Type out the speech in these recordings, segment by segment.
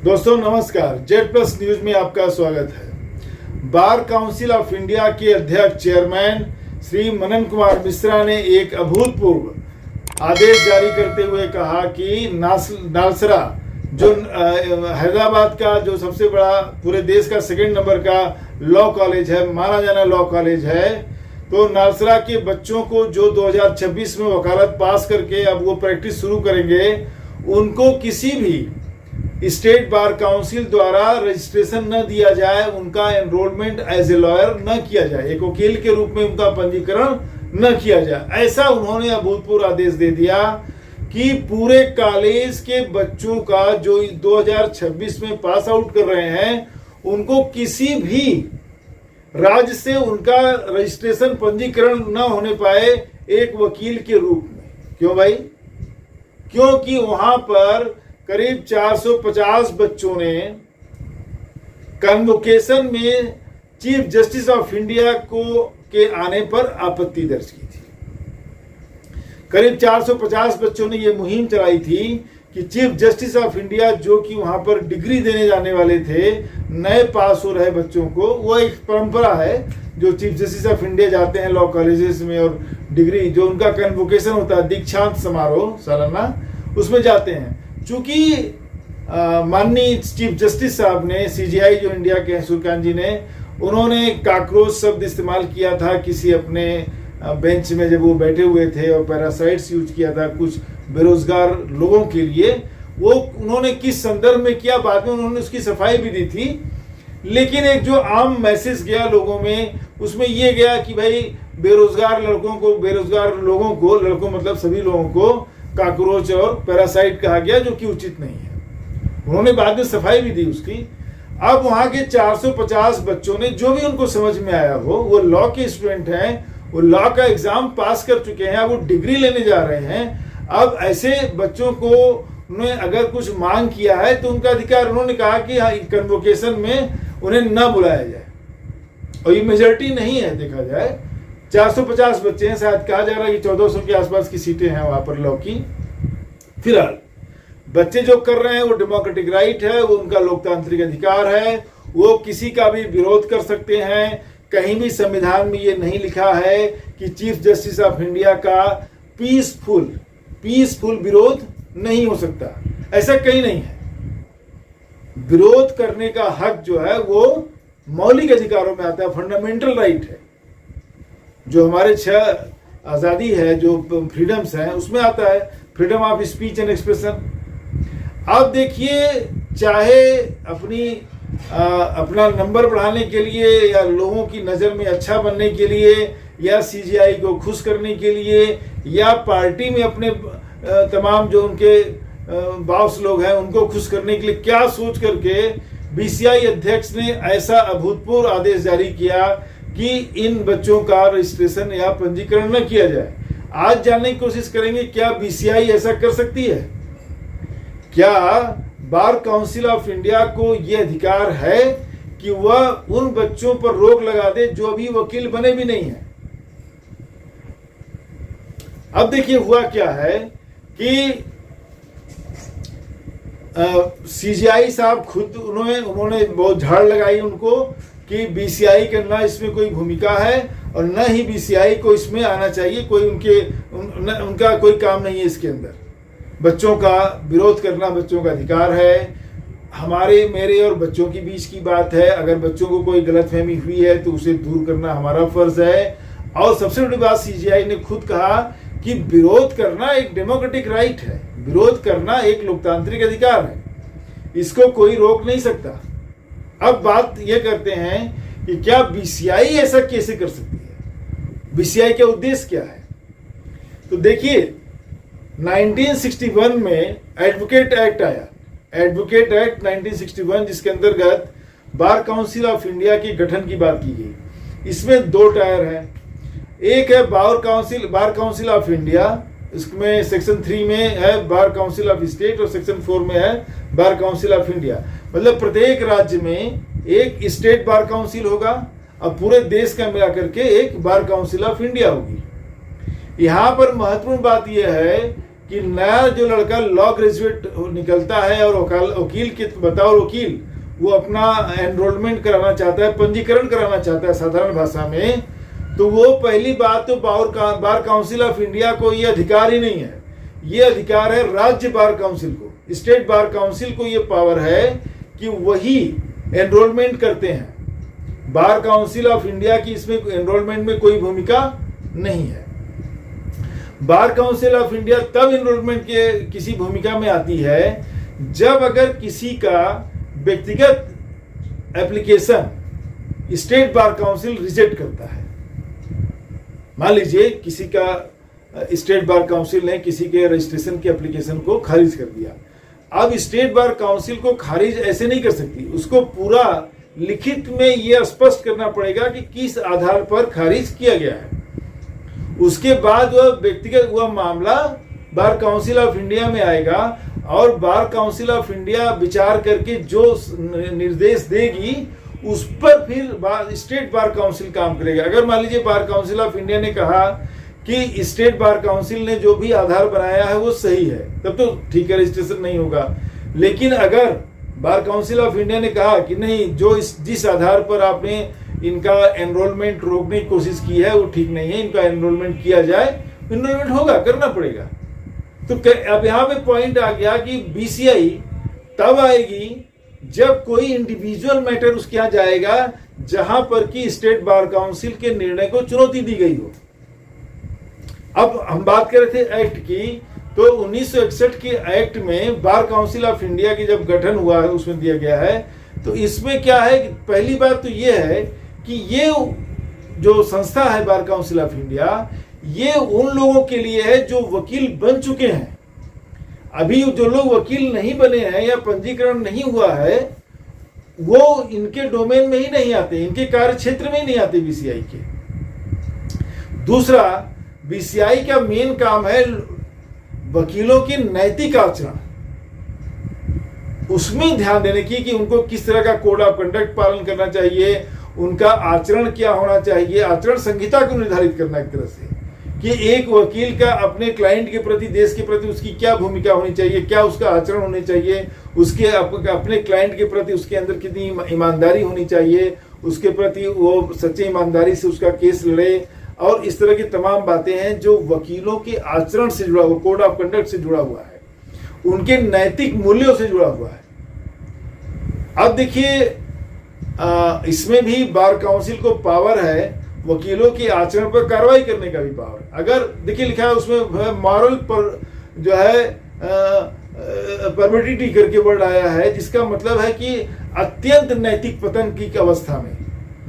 दोस्तों नमस्कार, Z plus news में आपका स्वागत है। बार काउंसिल ऑफ इंडिया के अध्यक्ष चेयरमैन श्री मनन कुमार मिश्रा ने एक अभूतपूर्व आदेश जारी करते हुए कहा कि नालसरा जो हैदराबाद का जो सबसे बड़ा पूरे देश का सेकंड नंबर का लॉ कॉलेज है, माना जाना लॉ कॉलेज है, तो नालसरा के बच्चों को जो 2026 में वकालत पास करके अब वो प्रैक्टिस शुरू करेंगे, उनको किसी भी स्टेट बार काउंसिल द्वारा रजिस्ट्रेशन न दिया जाए, उनका एनरोलमेंट एज ए लॉयर न किया जाए, एक वकील के रूप में उनका पंजीकरण न किया जाए। ऐसा उन्होंने अभूतपूर्व आदेश दे दिया कि पूरे कॉलेज के बच्चों का जो 2026 में पास आउट कर रहे हैं, उनको किसी भी राज्य से उनका रजिस्ट्रेशन पंजीकरण न होने पाए एक वकील के रूप में। क्यों भाई? क्योंकि वहां पर करीब 450 बच्चों ने कन्वोकेशन में चीफ जस्टिस ऑफ इंडिया के आने पर आपत्ति दर्ज की थी। करीब 450 बच्चों ने यह मुहिम चलाई थी कि चीफ जस्टिस ऑफ इंडिया जो कि वहां पर डिग्री देने जाने वाले थे, नए पास हो रहे बच्चों को, वो एक परंपरा है जो चीफ जस्टिस ऑफ इंडिया जाते हैं लॉ कॉलेजेस में और डिग्री जो उनका कन्वोकेशन होता है, दीक्षांत समारोह सालाना, उसमें जाते हैं। चूंकि माननीय चीफ जस्टिस साहब ने, सीजीआई जो इंडिया के हैं सूर्यकांत जी ने, उन्होंने काकरोच शब्द इस्तेमाल किया था किसी अपने बेंच में जब वो बैठे हुए थे, और पैरासाइट्स यूज किया था कुछ बेरोजगार लोगों के लिए। वो उन्होंने किस संदर्भ में किया, बाद में उन्होंने उसकी सफाई भी दी थी, लेकिन एक जो आम मैसेज गया लोगों में, उसमें ये गया कि भाई बेरोजगार लोगों को, लड़कों मतलब सभी लोगों को काकरोच और पैरासाइट कहा गया, जो कि उचित नहीं है। उन्होंने बाद में सफाई भी दी उसकी। अब वहां के 450 बच्चों ने, जो भी उनको समझ में आया हो, वो लॉ के स्टूडेंट हैं, वो लॉ का एग्जाम पास कर चुके हैं, वो डिग्री लेने जा रहे हैं। अब ऐसे बच्चों को उन्होंने अगर कुछ मांग किया है तो उनका अधिकार, उन्होंने कहा कि हाँ, कन्वोकेशन में उन्हें न बुलाया जाए, और ये मेजोरिटी नहीं है। देखा जाए 450 बच्चे हैं, शायद कहा जा रहा है कि 1400 के आसपास की सीटें हैं वहां पर लॉ की। फिलहाल बच्चे जो कर रहे हैं वो डेमोक्रेटिक राइट है, वो उनका लोकतांत्रिक अधिकार है, वो किसी का भी विरोध कर सकते हैं। कहीं भी संविधान में ये नहीं लिखा है कि चीफ जस्टिस ऑफ इंडिया का पीसफुल विरोध नहीं हो सकता, ऐसा कहीं नहीं है। विरोध करने का हक जो है वो मौलिक अधिकारों में आता है, फंडामेंटल राइट है, जो हमारे 6 आजादी है, जो फ्रीडम्स हैं, उसमें आता है, freedom of speech and expression. अब देखिए, चाहे अपना नंबर बढ़ाने के लिए, या लोगों की नज़र में अच्छा बनने के लिए, या सीजीआई को खुश करने के लिए, या पार्टी में अपने तमाम जो उनके बॉस लोग हैं उनको खुश करने के लिए, क्या सोच करके बीसीआई अध्यक्ष ने ऐसा अभूतपूर्व आदेश जारी किया कि इन बच्चों का रजिस्ट्रेशन या पंजीकरण न किया जाए। आज जानने की कोशिश करेंगे, क्या बीसीआई ऐसा कर सकती है? क्या बार काउंसिल ऑफ इंडिया को यह अधिकार है कि वह उन बच्चों पर रोक लगा दे जो अभी वकील बने भी नहीं है? अब देखिए हुआ क्या है कि सीजीआई साहब खुद उन्होंने बहुत झाड़ लगाई उनको कि बीसीआई का ना इसमें कोई भूमिका है, और न ही बीसीआई को इसमें आना चाहिए, कोई उनका कोई काम नहीं है इसके अंदर। बच्चों का विरोध करना बच्चों का अधिकार है, हमारे, मेरे और बच्चों के बीच की बात है। अगर बच्चों को कोई गलतफहमी हुई है तो उसे दूर करना हमारा फर्ज है। और सबसे बड़ी बात, सीजीआई ने खुद कहा कि विरोध करना एक डेमोक्रेटिक राइट है, विरोध करना एक लोकतांत्रिक अधिकार है, इसको कोई रोक नहीं सकता। अब बात यह करते हैं कि क्या बीसीआई ऐसा कैसे कर सकती है, बीसीआई का उद्देश्य क्या है? तो देखिए, 1961 में एडवोकेट एक्ट आया, एडवोकेट एक्ट 1961, जिसके अंतर्गत बार काउंसिल ऑफ इंडिया के गठन की बात की गई। इसमें 2 टायर है, एक है बार काउंसिल ऑफ इंडिया, इसमें सेक्शन 3 में है बार काउंसिल ऑफ स्टेट, और सेक्शन 4 में है बार काउंसिल ऑफ इंडिया। मतलब प्रत्येक राज्य में एक स्टेट बार काउंसिल होगा, और पूरे देश का मिलाकर के एक बार काउंसिल ऑफ इंडिया होगी। यहाँ पर महत्वपूर्ण बात यह है कि नया जो लड़का लॉ ग्रेजुएट निकलता है और वकील के बतौर वकील वो अपना एनरोलमेंट कराना चाहता है, पंजीकरण कराना चाहता है साधारण भाषा में, तो वो पहली बात तो बार काउंसिल ऑफ इंडिया को ये अधिकार ही नहीं है। ये अधिकार है राज्य बार काउंसिल को, स्टेट बार काउंसिल को ये पावर है कि वही एनरोलमेंट करते हैं। बार काउंसिल ऑफ इंडिया की इसमें एनरोलमेंट में कोई भूमिका नहीं है। बार काउंसिल ऑफ इंडिया तब एनरोलमेंट के किसी भूमिका में आती है जब अगर किसी का व्यक्तिगत application state bar council reject करता है। मान लीजिए किसी का स्टेट बार काउंसिल ने किसी के रजिस्ट्रेशन के एप्लीकेशन को खारिज कर दिया। अब स्टेट बार काउंसिल को खारिज ऐसे नहीं कर सकती, उसको पूरा लिखित में यह स्पष्ट करना पड़ेगा कि किस आधार पर खारिज किया गया है। उसके बाद वह मामला बार काउंसिल ऑफ इंडिया में आएगा और बार काउंसिल ऑफ इंडिया विचार करके जो निर्देश देगी उस पर फिर स्टेट बार काउंसिल काम करेगा। अगर मान लीजिए बार काउंसिल ऑफ इंडिया ने कहा कि स्टेट बार काउंसिल ने जो भी आधार बनाया है वो सही है, तब तो ठीक है, रजिस्ट्रेशन नहीं होगा। लेकिन अगर बार काउंसिल ऑफ इंडिया ने कहा कि नहीं, जो जिस आधार पर आपने इनका एनरोलमेंट रोकने की कोशिश की है वो ठीक नहीं है, इनका एनरोलमेंट किया जाए, एनरोलमेंट होगा, करना पड़ेगा। तो अब यहाँ पे पॉइंट आ गया कि बीसीआई तब आएगी जब कोई इंडिविजुअल मैटर उसके यहाँ जाएगा जहां पर कि स्टेट बार काउंसिल के निर्णय को चुनौती दी गई हो। अब हम बात कर रहे थे एक्ट की, तो 1961 के एक्ट में बार काउंसिल ऑफ इंडिया की जब गठन हुआ है उसमें दिया गया है। तो इसमें क्या है कि पहली बात तो ये है कि ये जो संस्था है बार काउंसिल ऑफ इंडिया, ये उन लोगों के लिए है जो वकील बन चुके हैं। अभी जो लोग वकील नहीं बने हैं या पंजीकरण नहीं हुआ है वो इनके डोमेन में ही नहीं आते, इनके कार्य क्षेत्र में ही नहीं आते बीसीआई के। दूसरा, बीसीआई का मेन काम है वकीलों की नैतिक आचरण, उसमें ध्यान देने की कि उनको किस तरह का कोड ऑफ कंडक्ट पालन करना चाहिए, उनका आचरण क्या होना चाहिए, आचरण संहिता को निर्धारित करना एक तरह से कि एक वकील का अपने क्लाइंट के प्रति, देश के प्रति उसकी क्या भूमिका होनी चाहिए, क्या उसका आचरण होने चाहिए, उसके अपने क्लाइंट के प्रति उसके अंदर कितनी ईमानदारी होनी चाहिए, उसके प्रति वो सच्ची ईमानदारी से उसका केस लड़े, और इस तरह की तमाम बातें हैं जो वकीलों के आचरण से जुड़ा हुआ, कोड ऑफ कंडक्ट से जुड़ा हुआ है, उनके नैतिक मूल्यों से जुड़ा हुआ है। अब देखिए इसमें भी बार काउंसिल को पावर है वकीलों के आचरण पर कार्रवाई करने का भी पावर। अगर देखिए लिखा है उसमें मॉरल पर जो है परमिटिटी करके वर्ड आया है, जिसका मतलब है कि अत्यंत नैतिक पतन की अवस्था में,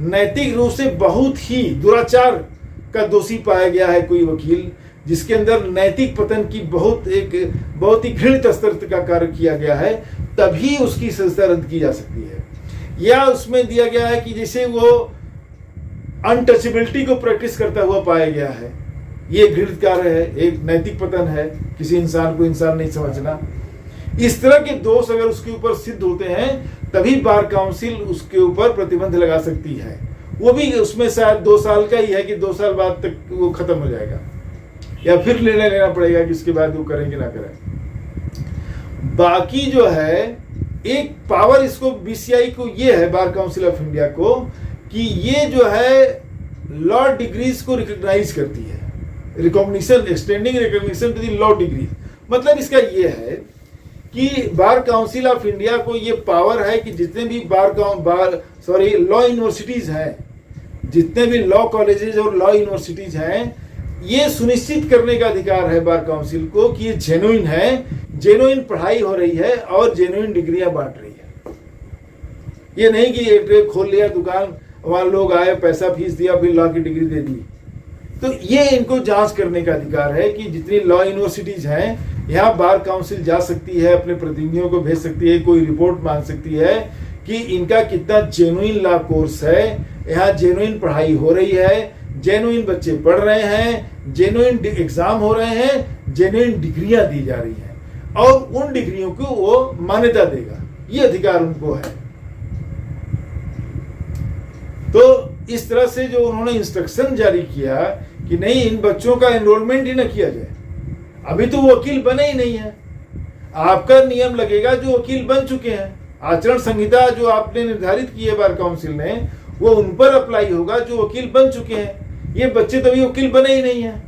नैतिक रूप से बहुत ही दुराचार का दोषी पाया गया है कोई वकील, जिसके अंदर नैतिक पतन की बहुत ही घृणित स्तर का कार्य किया गया है, तभी उसकी सजा रद्द की जा सकती है। या उसमें दिया गया है कि जैसे वो अनटचेबिलिटी को प्रैक्टिस करता हुआ पाया गया है, ये घृणित कार्य है, एक नैतिक पतन है, किसी इंसान को इंसान नहीं समझना। इस तरह के दोष अगर उसके ऊपर सिद्ध होते हैं तभी बार काउंसिल उसके ऊपर प्रतिबंध लगा सकती है। वो भी उसमें शायद 2 साल का ही है कि 2 साल बाद तक वो खत्म हो जाएगा, या फिर निर्णय लेना पड़ेगा कि इसके बाद वो करें कि ना करें। बाकी जो है एक पावर इसको बीसीआई को ये है, बार काउंसिल ऑफ इंडिया को, कि ये जो है लॉ डिग्रीज को रिकॉग्नाइज करती है, recognition, extending recognition to the law degree. मतलब इसका ये है कि बार काउंसिल ऑफ इंडिया को ये पावर है कि जितने भी लॉ यूनिवर्सिटीज हैं, जितने भी लॉ कॉलेजेस और लॉ यूनिवर्सिटीज हैं, ये सुनिश्चित करने का अधिकार है बार काउंसिल को कि ये जेन्युइन है, जेन्युइन पढ़ाई हो रही है और जेन्युइन डिग्रियां बांट रही है। ये नहीं कि एक खोल लिया दुकान, वहां लोग आए, पैसा फीस दिया, फिर लॉ की डिग्री दे दी। तो ये इनको जांच करने का अधिकार है कि जितनी लॉ यूनिवर्सिटीज हैं, यहाँ बार काउंसिल जा सकती है, अपने प्रतिनिधियों को भेज सकती है, कोई रिपोर्ट मांग सकती है कि इनका कितना जेन्युइन लॉ कोर्स है, यहाँ जेन्युइन पढ़ाई हो रही है, जेन्युइन बच्चे पढ़ रहे हैं, जेन्युइन एग्जाम हो रहे हैं, जेन्युइन डिग्रियां दी जा रही हैं, और उन डिग्रियों को वो मान्यता देगा, ये अधिकार उनको है। तो इस तरह से जो उन्होंने इंस्ट्रक्शन जारी किया कि नहीं, इन बच्चों का एनरोलमेंट ही ना किया जाए, अभी तो वो वकील बने ही नहीं है। आपका नियम लगेगा जो वकील बन चुके हैं। आचरण संहिता जो आपने निर्धारित की है बार काउंसिल ने, वो उन पर अप्लाई होगा जो वकील बन चुके हैं। ये बच्चे तो अभी वकील बने ही नहीं है।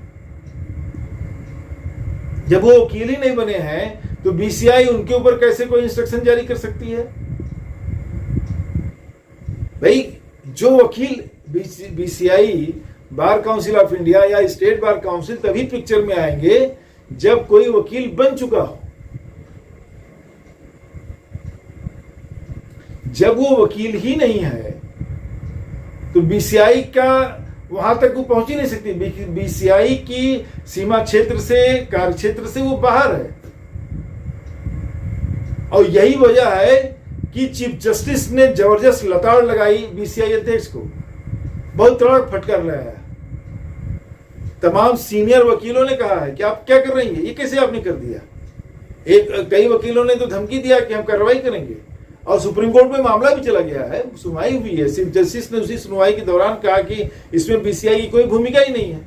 जब वो वकील ही नहीं बने हैं तो बीसीआई उनके ऊपर कैसे कोई इंस्ट्रक्शन जारी कर सकती है? भाई जो वकील BCI, bar council of India या स्टेट बार काउंसिल तभी पिक्चर में आएंगे जब कोई वकील बन चुका हो। जब वो वकील ही नहीं है तो बीसीआई का वहां तक वो पहुंच ही नहीं सकती। बीसीआई की सीमा क्षेत्र से, कार्य क्षेत्र से वो बाहर है। और यही वजह है कि चीफ जस्टिस ने जबरदस्त लताड़ लगाई बीसीआई अध्यक्ष को, बहुत तड़क फटकार लगाया। तमाम सीनियर वकीलों ने कहा है कि आप क्या कर रही हैं, ये कैसे आपने कर दिया। कई वकीलों ने तो धमकी दिया कि हम कार्रवाई करेंगे, और सुप्रीम कोर्ट में मामला भी चला गया है, सुनवाई हुई है। चीफ जस्टिस ने उसी सुनवाई के दौरान कहा कि इसमें बीसीआई की कोई भूमिका ही नहीं है,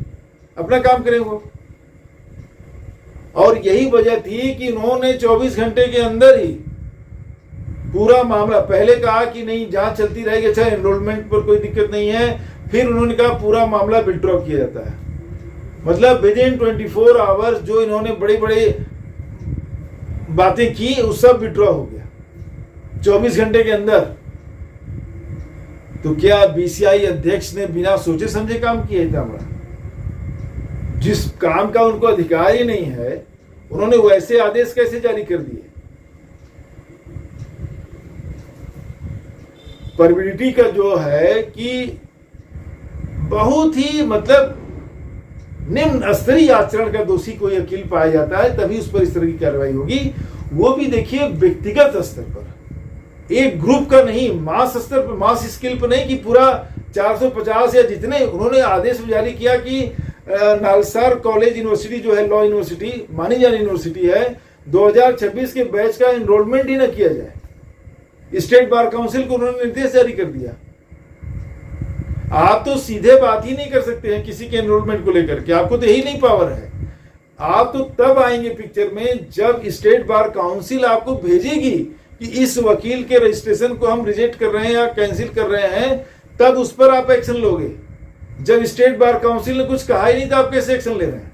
अपना काम करें वो। और यही वजह थी कि उन्होंने 24 घंटे के अंदर ही पूरा मामला, पहले कहा कि नहीं जांच चलती रहेगी, अच्छा एनरोलमेंट पर कोई दिक्कत नहीं है, फिर उन्होंने कहा पूरा मामला विड्रॉ किया जाता है। मतलब विद इन 24 आवर्स जो इन्होंने बड़े बड़े बातें की, उस सब विड्रॉ हो गया 24 घंटे के अंदर। तो क्या बीसीआई अध्यक्ष ने बिना सोचे समझे काम किया इतना बड़ा? जिस काम का उनको अधिकार ही नहीं है, उन्होंने वैसे आदेश कैसे जारी कर दिए? परमिडिटी का जो है कि बहुत ही मतलब निम्न स्तरीय आचरण का दोषी कोई वकील पाया जाता है तभी उस पर इस तरह की कार्रवाई होगी। वो भी देखिए व्यक्तिगत स्तर पर, एक ग्रुप का नहीं, मास स्तर पर, मास स्केल पर नहीं कि पूरा 450 या जितने। उन्होंने आदेश जारी किया कि नालसार कॉलेज यूनिवर्सिटी जो है, लॉ यूनिवर्सिटी मानी जानी यूनिवर्सिटी है, 2026 के बैच का एनरोलमेंट ही न किया जाए। स्टेट बार काउंसिल को उन्होंने निर्देश जारी कर दिया। आप तो सीधे बात ही नहीं कर सकते हैं किसी के एनरोलमेंट को लेकर के, आपको तो यही नहीं पावर है। आप तो तब आएंगे पिक्चर में जब स्टेट बार काउंसिल आपको भेजेगी कि इस वकील के रजिस्ट्रेशन को हम रिजेक्ट कर रहे हैं या कैंसिल कर रहे हैं, तब उस पर आप एक्शन लोगे। जब स्टेट बार काउंसिल ने कुछ कहा ही नहीं तो आप कैसे एक्शन ले रहे हैं?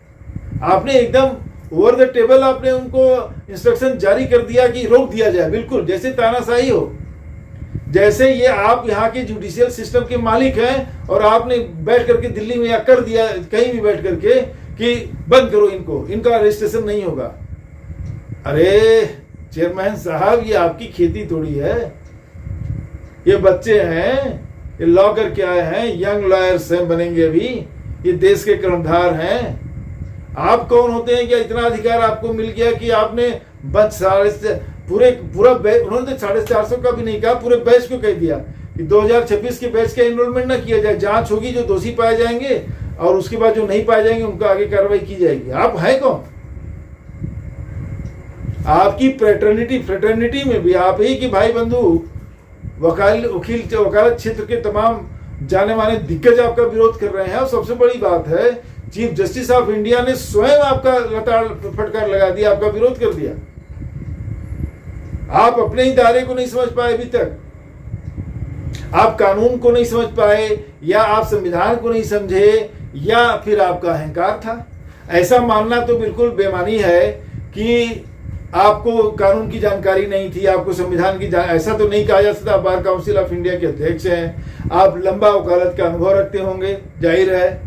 आपने एकदम ओवर द टेबल आपने उनको इंस्ट्रक्शन जारी कर दिया कि रोक दिया जाए, बिल्कुल जैसे तानाशाही हो। जैसे ये आप यहाँ के जुडिशियल सिस्टम के मालिक हैं और आपने बैठ करके दिल्ली में या कर दिया कहीं भी बैठ करके कि बंद करो इनको, इनका रजिस्ट्रेशन नहीं होगा। अरे चेयरमैन साहब, ये आपकी खेती थोड़ी है, ये बच्चे हैं, ये लॉ करके आए हैं, यंग लॉयर्स हैं, बनेंगे अभी, ये देश के कर्णधार हैं। आप कौन होते हैं कि इतना अधिकार आपको मिल गया कि आपने बस पूरा उन्होंने तो 450 का भी नहीं कहा, पूरे बैच को कह दिया कि 2026 के बैच का एनरोलमेंट ना किया जाए, जांच होगी, जो दोषी पाए जाएंगे और उसके बाद जो नहीं पाए जाएंगे उनका आगे कार्रवाई की जाएगी। आप हैं कौन? आपकी फ्रेटर्निटी में भी आप ही कि भाई बंधु वकालत क्षेत्र के तमाम जाने माने दिग्गज आपका विरोध कर रहे हैं। और सबसे बड़ी बात है, चीफ जस्टिस ऑफ इंडिया ने स्वयं आपका लताड़ फटकार लगा दिया, आपका विरोध कर दिया। आप अपने ही दायरे को नहीं समझ पाए अभी तक, आप कानून को नहीं समझ पाए, या आप संविधान को नहीं समझे, या फिर आपका अहंकार था। ऐसा मानना तो बिल्कुल बेमानी है कि आपको कानून की जानकारी नहीं थी, आपको संविधान की ऐसा तो नहीं कहा जा सकता। बार काउंसिल ऑफ इंडिया के अध्यक्ष हैं, आप लंबा वकालत का अनुभव रखते होंगे, जाहिर है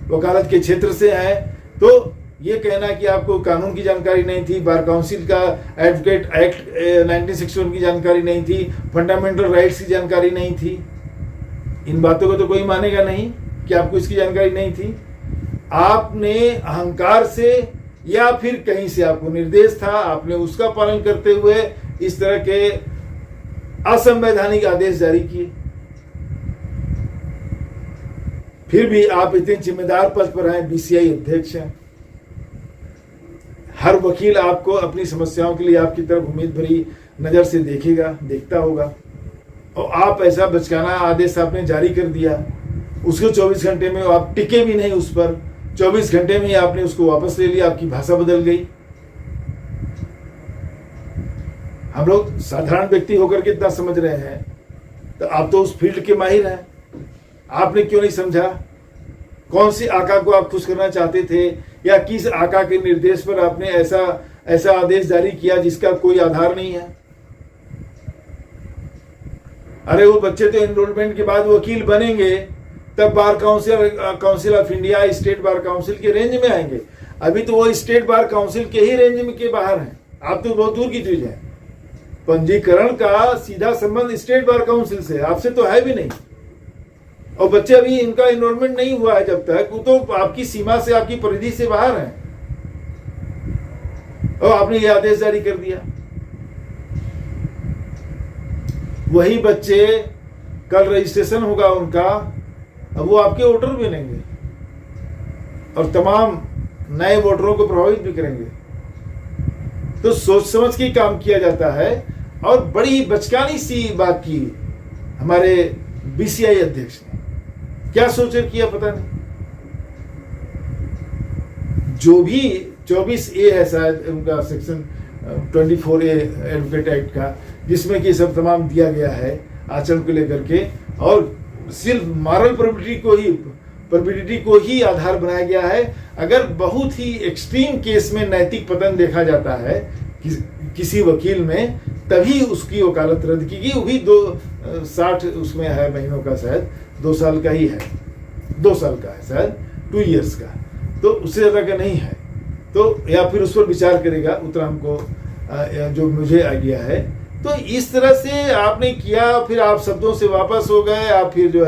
वकालत के क्षेत्र से हैं, तो ये कहना कि आपको कानून की जानकारी नहीं थी, बार काउंसिल का एडवोकेट एक्ट 1961 की जानकारी नहीं थी, फंडामेंटल राइट्स की जानकारी नहीं थी, इन बातों को तो कोई मानेगा नहीं कि आपको इसकी जानकारी नहीं थी। आपने अहंकार से या फिर कहीं से आपको निर्देश था, आपने उसका पालन करते हुए इस तरह के असंवैधानिक आदेश जारी किए। फिर भी आप इतने जिम्मेदार पद पर हैं, बीसीआई अध्यक्ष हैं। हर वकील आपको अपनी समस्याओं के लिए आपकी तरफ उम्मीद भरी नजर से देखता होगा, और आप ऐसा बचकाना आदेश आपने जारी कर दिया, उसको 24 घंटे में आप टिके भी नहीं उस पर, 24 घंटे में ही आपने उसको वापस ले लिया, आपकी भाषा बदल गई। हम लोग साधारण व्यक्ति होकर के इतना समझ रहे हैं, तो आप तो उस फील्ड के माहिर हैं, आपने क्यों नहीं समझा? कौन सी आका को आप खुश करना चाहते थे, या किस आका के निर्देश पर आपने ऐसा आदेश जारी किया जिसका कोई आधार नहीं है? अरे वो बच्चे तो एनरोलमेंट के बाद वकील बनेंगे, तब bar council of India, state bar council के रेंज में आएंगे। अभी तो वो स्टेट बार काउंसिल के ही रेंज में के बाहर हैं। आप तो बहुत दूर की चीज है। पंजीकरण का सीधा संबंध स्टेट बार काउंसिल से, आपसे तो है भी नहीं। और बच्चे अभी इनका एनरोलमेंट नहीं हुआ है, जब तक वो तो आपकी सीमा से, आपकी परिधि से बाहर है, और आपने ये आदेश जारी कर दिया। वही बच्चे कल रजिस्ट्रेशन होगा उनका, अब वो आपके वोटर बनेंगे और तमाम नए वोटरों को प्रभावित भी करेंगे। तो सोच समझ के काम किया जाता है। और बड़ी बचकानी सी बात की हमारे बीसीआई अध्यक्ष ने, क्या सोचकर किया पता नहीं। जो भी 24A है शायद उनका सेक्शन 24A एडवोकेट एक्ट का, जिसमें कि सब तमाम दिया गया है आचरण को लेकर के, और सिर्फ मॉरल प्रोबेबिलिटी को ही आधार बनाया गया है। अगर बहुत ही एक्सट्रीम केस में नैतिक पतन देखा जाता है किसी वकील में, तभी उसकी वकालत रद्द की गई। वो भी 60 उसमें है महीनों का, शायद 2 साल का ही है, 2 साल का है शायद, 2 इयर्स का, तो उससे ज्यादा का नहीं है। तो या फिर उस पर विचार करेगा, उतना हमको जो मुझे आइडिया है। तो इस तरह से आपने किया, फिर आप शब्दों से वापस हो गए, आप फिर जो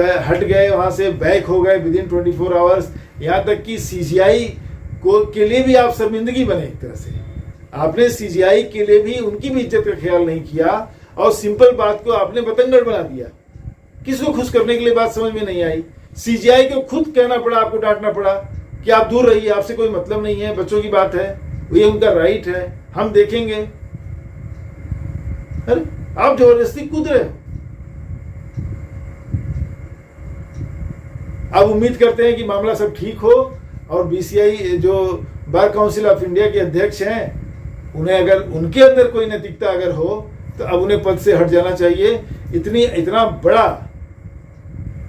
है हट गए वहां से, बैक हो गए विदिन 24 आवर्स। यहाँ तक कि सीजीआई के लिए भी आप शर्मिंदगी बने एक तरह से। आपने सीजीआई के लिए भी उनकी भी इज्जत का ख्याल नहीं किया, और सिंपल बात को आपने बतंगड़ बना दिया। किसको खुश करने के लिए बात समझ में नहीं आई। सीजीआई को खुद कहना पड़ा, आपको डांटना पड़ा कि आप दूर रहिए, आपसे कोई मतलब नहीं है, बच्चों की बात है, ये उनका राइट है, हम देखेंगे। अरे आप जबरदस्ती कूद रहे हो। अब उम्मीद करते हैं कि मामला सब ठीक हो, और बीसीआई जो बार काउंसिल ऑफ इंडिया के अध्यक्ष हैं, उन्हें अगर उनके अंदर कोई नैतिकता अगर हो, तो अब उन्हें पद से हट जाना चाहिए। इतना बड़ा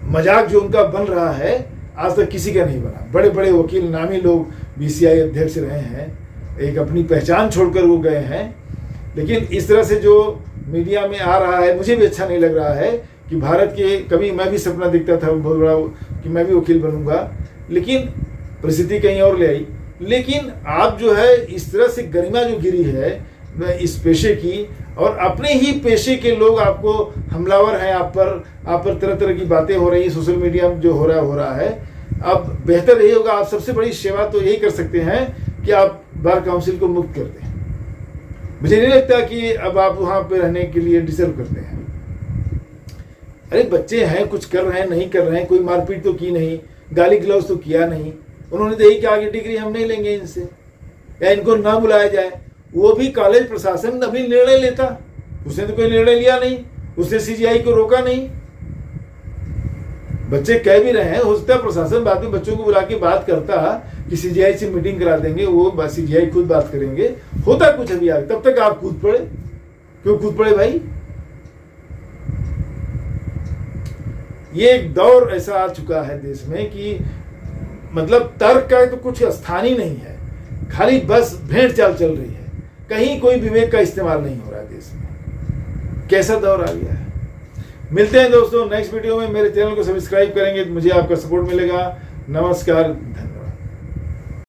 मजाक जो उनका बन रहा है, आज तक किसी का नहीं बना। बड़े बड़े वकील, नामी लोग बीसीआई अध्यक्ष रहे हैं, एक अपनी पहचान छोड़कर वो गए हैं। लेकिन इस तरह से जो मीडिया में आ रहा है, मुझे भी अच्छा नहीं लग रहा है कि भारत के, कभी मैं भी सपना देखता था बहुत बड़ा कि मैं भी वकील बनूंगा, लेकिन परिस्थिति कहीं और ले आई। लेकिन आप जो है इस तरह से गरिमा जो गिरी है इस पेशे की, और अपने ही पेशे के लोग आपको हमलावर हैं, आप पर तरह तरह की बातें हो रही है, सोशल मीडिया में जो हो रहा है। अब बेहतर यही होगा, आप सबसे बड़ी सेवा तो यही कर सकते हैं कि आप बार काउंसिल को मुक्त कर दें। मुझे नहीं लगता कि अब आप वहां पे रहने के लिए डिजर्व करते हैं। अरे बच्चे हैं, कुछ कर रहे हैं, नहीं कर रहे हैं, कोई मारपीट तो की नहीं, गाली गलौज तो किया नहीं। उन्होंने तो यही कहा कि डिग्री हम नहीं लेंगे इनसे, या इनको ना बुलाया जाए। वो भी कॉलेज प्रशासन अभी निर्णय लेता, उसने तो कोई निर्णय लिया नहीं, उसने सीजीआई को रोका नहीं। बच्चे कह भी रहे हैं, हो सकता है प्रशासन बाद में बच्चों को बुला के बात करता कि सीजीआई से मीटिंग करा देंगे, वो सीजीआई खुद बात करेंगे, होता कुछ अभी आगे। तब तक आप कूद पड़े। क्यों कूद पड़े भाई? ये एक दौर ऐसा आ चुका है देश में कि मतलब तर्क का तो कुछ स्थान ही नहीं है, खाली बस भेड़ चाल चल रही है, कहीं कोई विवेक का इस्तेमाल नहीं हो रहा है देश में। कैसा दौर आ गया है। मिलते हैं दोस्तों नेक्स्ट वीडियो में। मेरे चैनल को सब्सक्राइब करेंगे तो मुझे आपका सपोर्ट मिलेगा। नमस्कार, धन्यवाद।